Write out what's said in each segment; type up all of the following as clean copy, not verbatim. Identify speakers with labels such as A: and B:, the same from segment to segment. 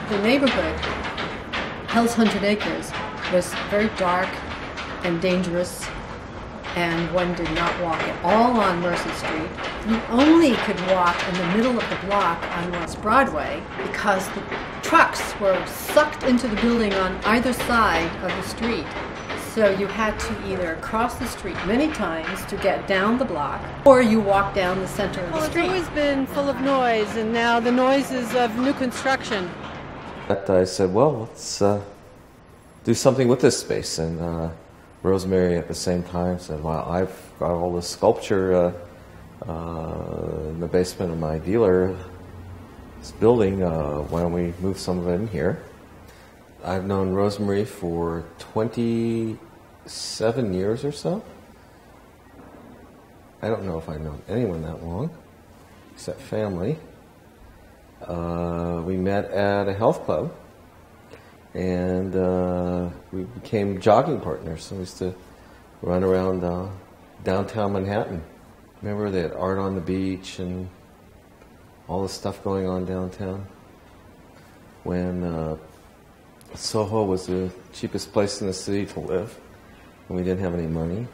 A: The neighborhood, Hell's 100 Acres, was very dark and dangerous, and one did not walk at all on Mercer Street. You only could walk in the middle of the block on West Broadway because the trucks were sucked into the building on either side of the street. So you had to either cross the street many times to get down the block, or you walk down the center of the street.
B: Well, it's always been full of noise, and now the noises of new construction.
C: I said, well, let's do something with this space. And Rosemarie at the same time said, well, I've got all this sculpture in the basement of my dealer's building. Why don't we move some of it in here? I've known Rosemarie for 27 years or so. I don't know if I've known anyone that long, except family. We met at a health club, and we became jogging partners. So we used to run around downtown Manhattan. Remember they had art on the beach and all the stuff going on downtown? When SoHo was the cheapest place in the city to live, and we didn't have any money.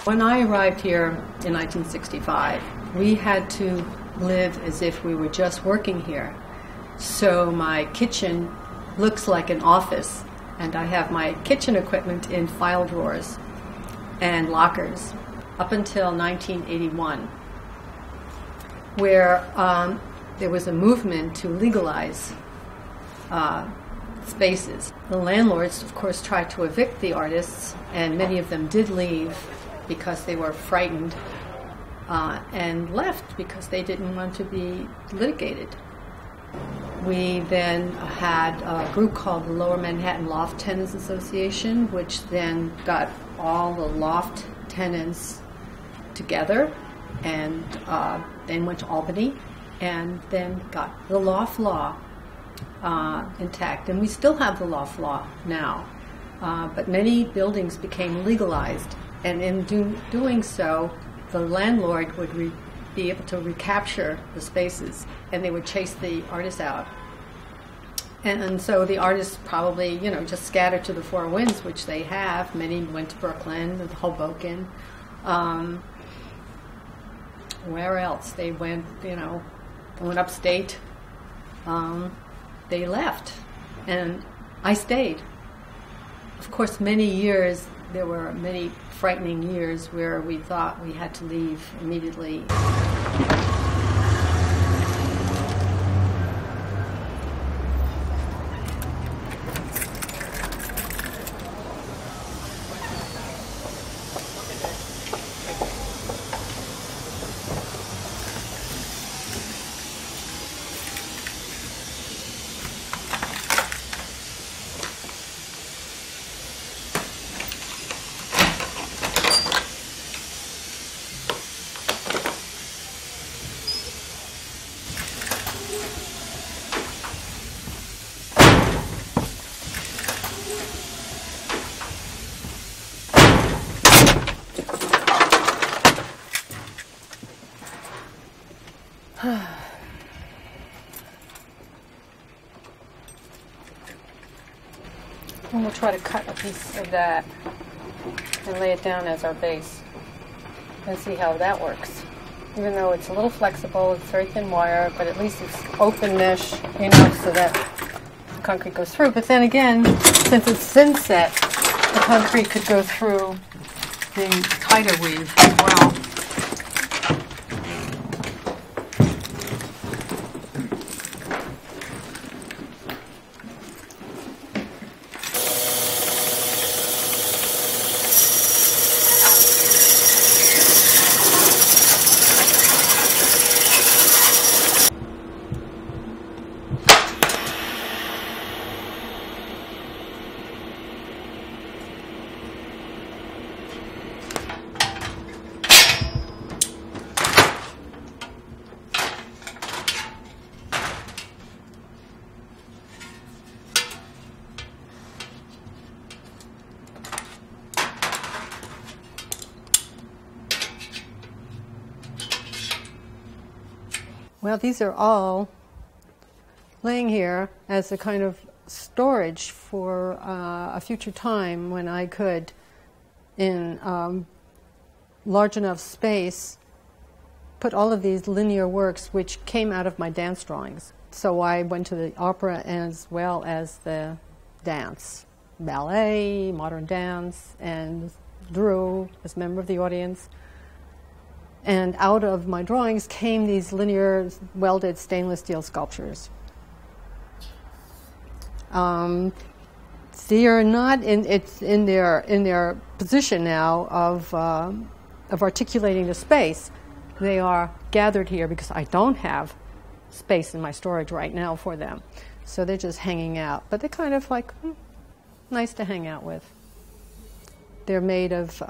A: When I arrived here in 1965, we had to live as if we were just working here. So my kitchen looks like an office, and I have my kitchen equipment in file drawers and lockers up until 1981, where there was a movement to legalize spaces. The landlords, of course, tried to evict the artists, and many of them did leave because they were frightened, and left because they didn't want to be litigated. We then had a group called the Lower Manhattan Loft Tenants Association, which then got all the loft tenants together, and then went to Albany, and then got the loft law intact. And we still have the loft law now, but many buildings became legalized. And in doing so, the landlord would be able to recapture the spaces, and they would chase the artists out. And so the artists probably, just scattered to the four winds, which they have. Many went to Brooklyn, Hoboken. Where else? They went, went upstate. They left, and I stayed. Of course, many years, there were many frightening years where we thought we had to leave immediately. And we'll try to cut a piece of that and lay it down as our base and see how that works. Even though it's a little flexible, it's very thin wire, but at least it's open mesh enough so that the concrete goes through. But then again, since it's thin set, the concrete could go through the tighter weave as well. Well, these are all laying here as a kind of storage for a future time when I could, in large enough space, put all of these linear works which came out of my dance drawings. So I went to the opera as well as the dance, ballet, modern dance, and drew as a member of the audience. And out of my drawings came these linear welded stainless steel sculptures. They are not in their position now of articulating the space. They are gathered here because I don't have space in my storage right now for them. So they're just hanging out. But they're kind of like nice to hang out with. They're made of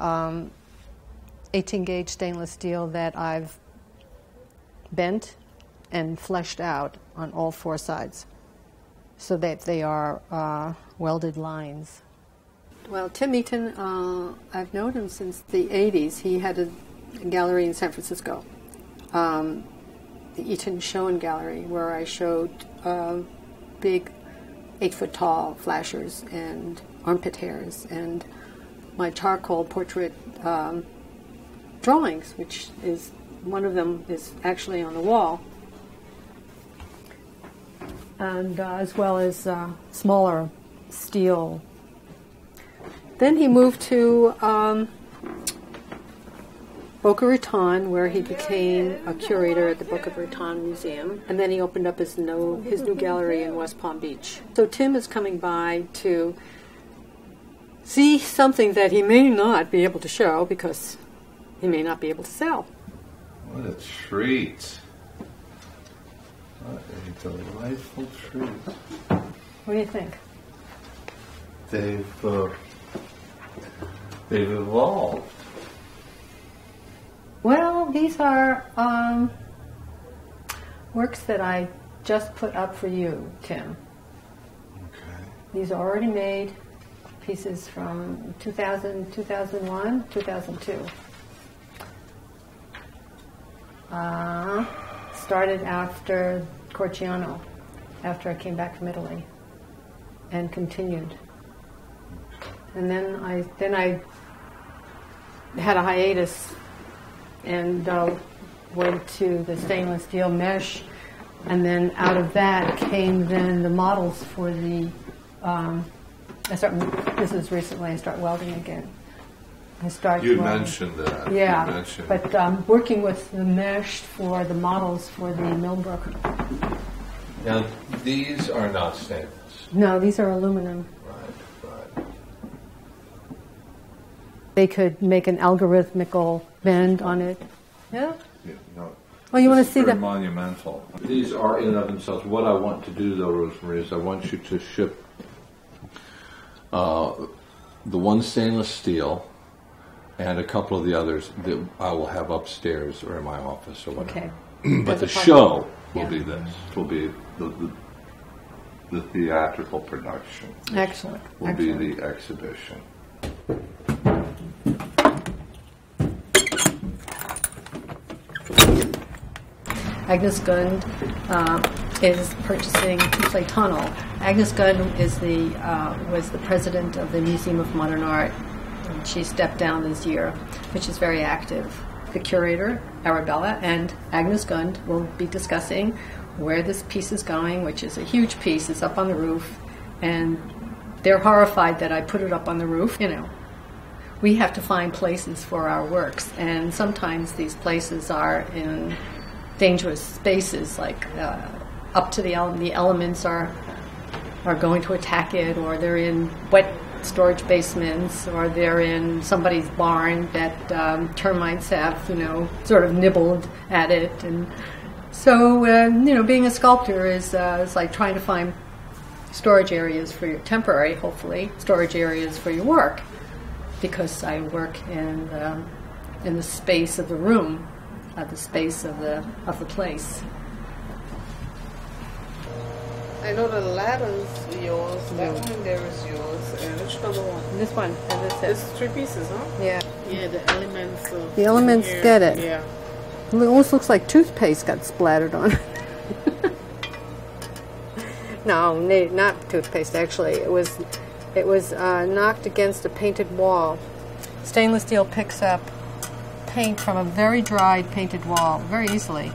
A: 18-gauge stainless steel that I've bent and fleshed out on all four sides so that they are welded lines. Well, Tim Eaton, I've known him since the 80s. He had a gallery in San Francisco, the Eaton Show and Gallery, where I showed big 8-foot-tall flashers and armpit hairs and my charcoal portrait drawings, which is one of them is actually on the wall, and as well as smaller steel. Then he moved to Boca Raton, where he became a curator at the Boca Raton Museum, and then he opened up his new gallery in West Palm Beach. So Tim is coming by to see something that he may not be able to show because he may not be able to sell.
D: What a treat. What a delightful treat.
A: What do you think?
D: They've evolved.
A: Well, these are works that I just put up for you, Tim.
D: Okay.
A: These are already made pieces from 2000, 2001, 2002. Started after Corciano, after I came back from Italy, and continued. And then I had a hiatus and went to the stainless steel mesh, and then out of that came then the models for the. This is recently I start welding again.
D: You mentioned that.
A: Yeah, but working with the mesh for the models for the Millbrook.
D: Now, these are not stainless.
A: No, these are aluminum.
D: Right.
A: They could make an algorithmical bend on it. Yeah?
D: Yeah, no.
A: Well, you want to see
D: the
A: the
D: monumental. These are in and of themselves. What I want to do, though, Rosemarie, is I want you to ship the one stainless steel and a couple of the others that I will have upstairs or in my office or whatever.
A: Okay.
D: But the show will be this. Will be the theatrical production.
A: Excellent.
D: Will be the exhibition.
A: Agnes Gund is purchasing Tuesday Tunnel. Agnes Gund is was the president of the Museum of Modern Art. And she stepped down this year, which is very active. The curator, Arabella, and Agnes Gund will be discussing where this piece is going, which is a huge piece. It's up on the roof, and they're horrified that I put it up on the roof. You know, we have to find places for our works, and sometimes these places are in dangerous spaces, like up to the elements are going to attack it, or they're in wet storage basements, or they're in somebody's barn that termites have, sort of nibbled at it. And so, being a sculptor is like trying to find storage areas for your temporary, hopefully, storage areas for your work, because I work in the space of the room, the space of the place.
E: I know the ladder's yours, that one there is yours, and which other one?
A: This one, as I said.
E: It's 3 pieces, huh?
A: Yeah.
E: Yeah, the elements of...
A: The elements
E: here.
A: get it.
E: Yeah.
A: It almost looks like toothpaste got splattered on it. No, not toothpaste. Actually, it was knocked against a painted wall. Stainless steel picks up paint from a very dried painted wall very easily.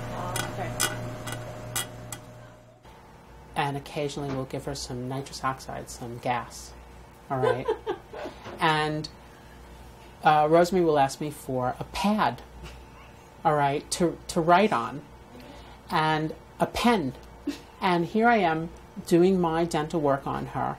F: And occasionally we'll give her some nitrous oxide, some gas. All right. And Rosemarie will ask me for a pad, all right, to write on, and a pen. And here I am doing my dental work on her,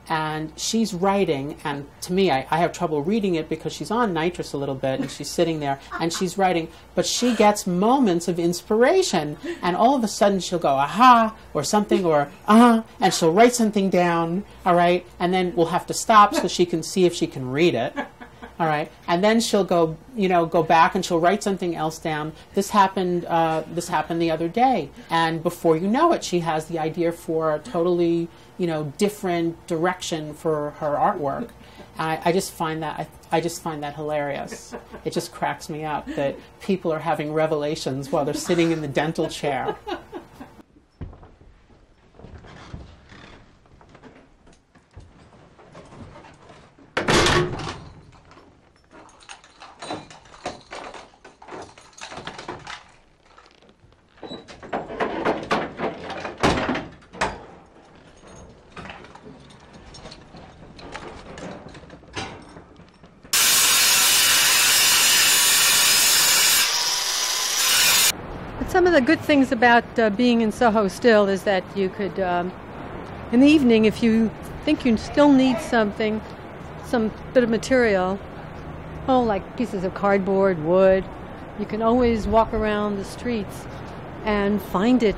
F: and she's writing, and to me, I have trouble reading it because she's on nitrous a little bit, and she's sitting there, and she's writing, but she gets moments of inspiration, and all of a sudden she'll go, aha, or something, or and she'll write something down, all right, and then we'll have to stop so she can see if she can read it. All right, and then she'll go back and she'll write something else down. This happened the other day, and before you know it, she has the idea for a totally, different direction for her artwork. I just find that hilarious. It just cracks me up that people are having revelations while they're sitting in the dental chair.
B: Some of the good things about being in Soho still is that you could, in the evening, if you think you still need something, some bit of material, like pieces of cardboard, wood, you can always walk around the streets and find it